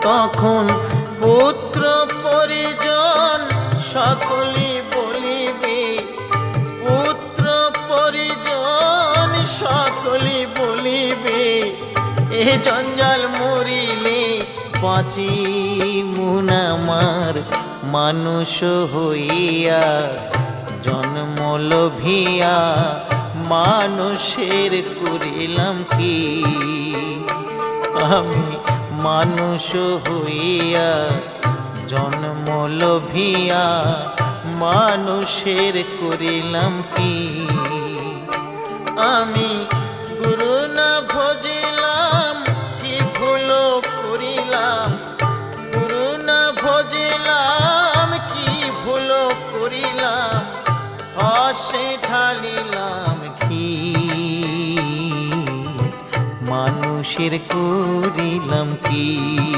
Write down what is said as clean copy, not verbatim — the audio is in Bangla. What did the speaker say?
তখন পুত্র পরিজন সকলে বলিবে, পুত্র পরিজন সকলে বলিবে, এ জঞ্জাল মরিলে বাঁচি মুনামার মানুষ হইয়া, জন্ম লোভিয়া মানুষের করিলাম কি। আমি মানুষ হইয়া জন্ম লোভিয়া মানুষের করিলাম কি। আমি গুরু না ভজিলাম কি ভুল করিলাম, গুরু না ভজিলাম কি ভুল করিলাম, হসে ঢালিলাম ঘি মানুষের করিলাম কি।